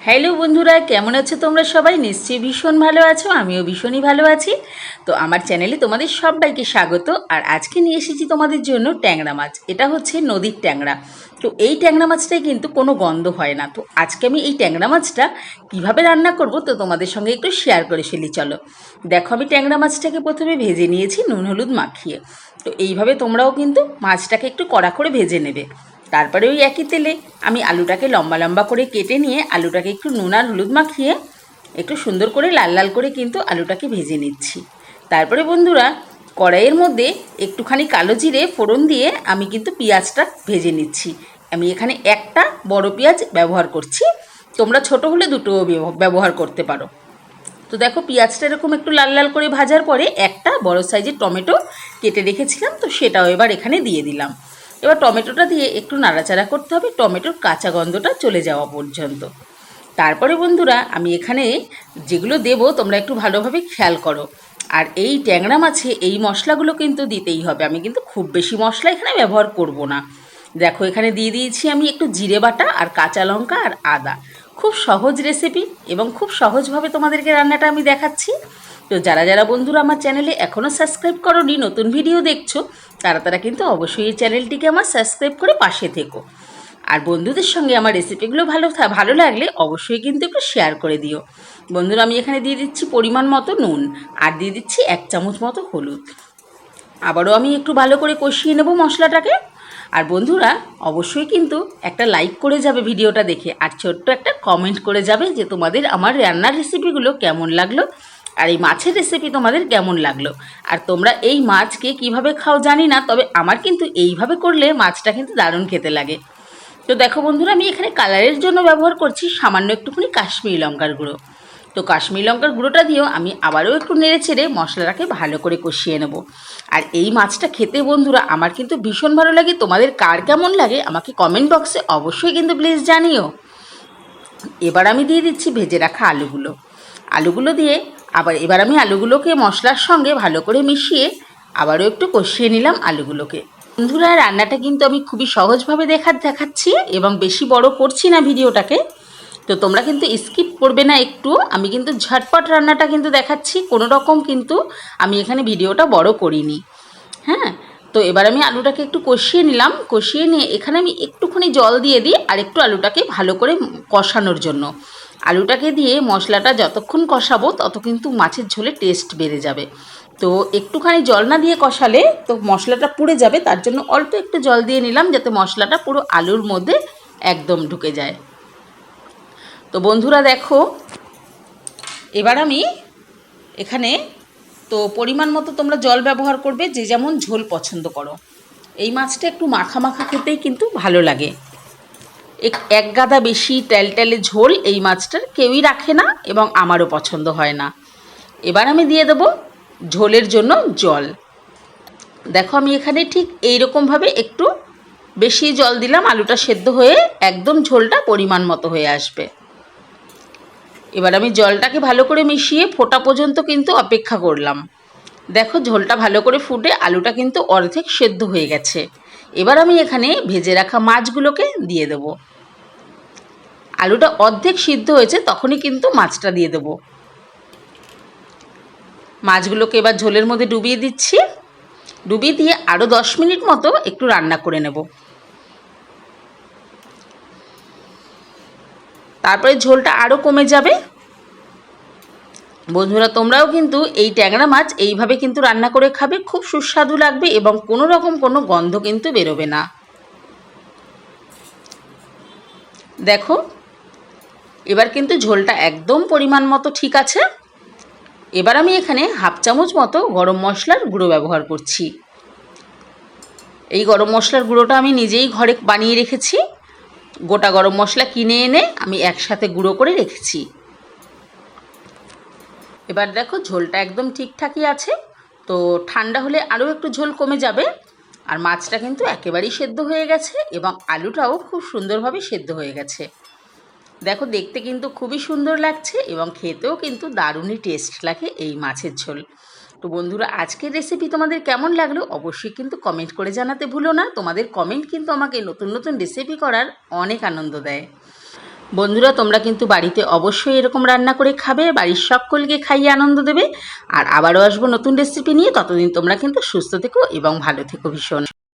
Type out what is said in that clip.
Hello বন্ধুরা, কেমন আছো তোমরা সবাই? নিশ্চয়ই ভীষণ ভালো আছো, আমিও ভীষণই ভালো আছি। তো আমার চ্যানেলে তোমাদের সবাইকে স্বাগত। আর আজকে নিয়ে এসেছি তোমাদের জন্য ট্যাংরা মাছ। এটা হচ্ছে নদীর ট্যাংরা। তো এই ট্যাংরা মাছটাই কিন্তু কোনো গন্ধ হয় না। তো আজকে আমি এই ট্যাংরা মাছটা কিভাবে রান্না করব তো তোমাদের সঙ্গে একটু শেয়ার করে ফেলি। চলো দেখো, আমি ট্যাংরা মাছটাকে প্রথমে ভেজে নিয়েছি নুন হলুদ মাখিয়ে। তো এইভাবে তোমরাও কিন্তু মাছটাকে একটু কড়া করে ভেজে নেবে। তারপরে ওই একই তেলে আমি আলুটাকে লম্বা লম্বা করে কেটে নিয়ে আলুটাকে একটু নুন আর হলুদ মাখিয়ে একটু সুন্দর করে লাল লাল করে কিন্তু আলুটাকে ভেজে নিচ্ছি। তারপরে বন্ধুরা, কড়াইয়ের মধ্যে একটুখানি কালো জিরে ফোড়ন দিয়ে আমি কিন্তু পেঁয়াজটা ভেজে নিচ্ছি। আমি এখানে একটা বড় পেঁয়াজ ব্যবহার করছি, তোমরা ছোট হলে দুটোও ব্যবহার করতে পারো। তো দেখো, পেঁয়াজটা এরকম একটু লাল লাল করে ভাজার পরে একটা বড় সাইজের টমেটো কেটে রেখেছিলাম, তো সেটাও এবার এখানে দিয়ে দিলাম। এবার টমেটোটা দিয়ে একটু নাড়াচাড়া করতে হবে টমেটোর কাঁচা গন্ধটা চলে যাওয়া পর্যন্ত। তারপরে বন্ধুরা, আমি এখানে যেগুলো দেবো তোমরা একটু ভালোভাবে খেয়াল করো। আর এই ট্যাংরা মাছে এই মশলাগুলো কিন্তু দিতেই হবে, আমি কিন্তু খুব বেশি মশলা এখানে ব্যবহার করব না। দেখো, এখানে দিয়ে দিয়েছি আমি একটু জিরে বাটা আর কাঁচা লঙ্কা আর আদা। খুব সহজ রেসিপি এবং খুব সহজভাবে তোমাদেরকে রান্নাটা আমি দেখাচ্ছি। তো যারা যারা বন্ধুরা আমার চ্যানেলে এখনও সাবস্ক্রাইব করোনি, নতুন ভিডিও দেখছো, তারা কিন্তু অবশ্যই এই চ্যানেলটিকে আমার সাবস্ক্রাইব করে পাশে থেকো। আর বন্ধুদের সঙ্গে আমার রেসিপিগুলো ভালো লাগলে অবশ্যই কিন্তু একটু শেয়ার করে দিও। বন্ধুরা, আমি এখানে দিয়ে দিচ্ছি পরিমাণ মতো নুন আর দিয়ে দিচ্ছি 1 চামচ মতো হলুদ। আবারও আমি একটু ভালো করে কষিয়ে নেব মশলাটাকে। আর বন্ধুরা, অবশ্যই কিন্তু একটা লাইক করে যাবে ভিডিওটা দেখে, আর ছোট্ট একটা কমেন্ট করে যাবে যে তোমাদের আমার রান্নার রেসিপিগুলো কেমন লাগলো আর এই মাছের রেসিপি তোমাদের কেমন লাগলো। আর তোমরা এই মাছকে কিভাবে খাও জানি না, তবে আমার কিন্তু এইভাবে করলে মাছটা কিন্তু দারুণ খেতে লাগে। তো দেখো বন্ধুরা, আমি এখানে কালারের জন্য ব্যবহার করছি সামান্য একটুখানি কাশ্মীরি লঙ্কার গুঁড়ো। তো কাশ্মীরি লঙ্কার গুঁড়োটা দিয়েও আমি আবারও একটু নেড়ে চেড়ে মশলাটাকে ভালো করে কষিয়ে নেব। আর এই মাছটা খেতে বন্ধুরা আমার কিন্তু ভীষণ ভালো লাগে। তোমাদের কার কেমন লাগে আমাকে কমেন্ট বক্সে অবশ্যই কিন্তু প্লিজ জানিও। এবার আমি দিয়ে দিচ্ছি ভেজে রাখা আলুগুলো দিয়ে এবার আমি আলুগুলোকে মশলার সঙ্গে ভালো করে মিশিয়ে আবারও একটু কষিয়ে নিলাম আলুগুলোকে। বন্ধুরা, রান্নাটা কিন্তু আমি খুবই সহজভাবে দেখাচ্ছি এবং বেশি বড় করছি না ভিডিওটাকে। তো তোমরা কিন্তু স্কিপ করবে না একটু, আমি কিন্তু ঝটপট রান্নাটা কিন্তু দেখাচ্ছি, কোনো রকম কিন্তু আমি এখানে ভিডিওটা বড় করিনি। হ্যাঁ, তো এবার আমি আলুটাকে একটু কষিয়ে নিলাম। কষিয়ে নিয়ে এখানে আমি একটুখানি জল দিয়ে দিই আর একটু আলুটাকে ভালো করে কষানোর জন্য। আলুটাকে দিয়ে মশলাটা যতক্ষণ কষাবো তত কিন্তু মাছের ঝোলে টেস্ট বেড়ে যাবে। তো একটুখানি জল না দিয়ে কষালে তো মশলাটা পুড়ে যাবে, তার জন্য অল্প একটু জল দিয়ে নিলাম যাতে মশলাটা পুরো আলুর মধ্যে একদম ঢুকে যায়। তো বন্ধুরা দেখো, এবার আমি এখানে তো পরিমাণ মতো তোমরা জল ব্যবহার করবে, যে যেমন ঝোল পছন্দ করো। এই মাছটা একটু মাখা মাখা খেতেই কিন্তু ভালো লাগে। এক গাদা বেশি টেলটেলে ঝোল এই মাছটার কেউই রাখে না এবং আমারও পছন্দ হয় না। এবার আমি দিয়ে দেবো ঝোলের জন্য জল। দেখো, আমি এখানে ঠিক এইরকমভাবে একটু বেশি জল দিলাম, আলুটা সেদ্ধ হয়ে একদম ঝোলটা পরিমাণ মতো হয়ে আসবে। এবার আমি জলটাকে ভালো করে মিশিয়ে ফোটা পর্যন্ত কিন্তু অপেক্ষা করলাম। দেখো, ঝোলটা ভালো করে ফুটে আলুটা কিন্তু অর্ধেক সেদ্ধ হয়ে গেছে। এবার আমি এখানে ভেজে রাখা মাছগুলোকে দিয়ে দেবো। আলুটা অর্ধেক সিদ্ধ হয়েছে তখনই কিন্তু মাছটা দিয়ে দেবো। মাছগুলোকে এবার ঝোলের মধ্যে ডুবিয়ে দিচ্ছি। ডুবিয়ে দিয়ে আরও 10 মিনিট মতো একটু রান্না করে নেব। তারপরে ঝোলটা আরও কমে যাবে। বন্ধুরা, তোমরাও কিন্তু এই ট্যাংরা মাছ এইভাবে কিন্তু রান্না করে খাবে, খুব সুস্বাদু লাগবে এবং কোনো রকম কোনো গন্ধ কিন্তু বেরোবে না। দেখো, এবার কিন্তু ঝোলটা একদম পরিমাণ মতো ঠিক আছে। এবার আমি এখানে 1/2 চামচ মতো গরম মশলার গুঁড়ো ব্যবহার করছি। এই গরম মশলার গুঁড়োটা আমি নিজেই ঘরে বানিয়ে রেখেছি। গোটা গরম মশলা কিনে এনে আমি একসাথে গুঁড়ো করে রেখেছি। এবার দেখো, ঝোলটা একদম ঠিকঠাকই আছে। তো ঠান্ডা হলে আরও একটু ঝোল কমে যাবে। আর মাছটা কিন্তু একেবারেই সেদ্ধ হয়ে গেছে এবং আলুটাও খুব সুন্দরভাবে সেদ্ধ হয়ে গেছে। দেখো, দেখতে কিন্তু খুবই সুন্দর লাগছে এবং খেতেও কিন্তু দারুণই টেস্ট লাগে এই মাছের ঝোল। তো বন্ধুরা, আজকের রেসিপি তোমাদের কেমন লাগলো অবশ্যই কিন্তু কমেন্ট করে জানাতে ভুলো না। তোমাদের কমেন্ট কিন্তু আমাকে নতুন নতুন রেসিপি করার অনেক আনন্দ দেয়। বন্ধুরা, তোমরা কিন্তু বাড়িতে অবশ্যই এরকম রান্না করে খাবে, বাড়ির সকলকে খাইয়ে আনন্দ দেবে। আর আবারও আসবো নতুন রেসিপি নিয়ে। ততদিন তোমরা কিন্তু সুস্থ থেকো এবং ভালো থেকো ভীষণ।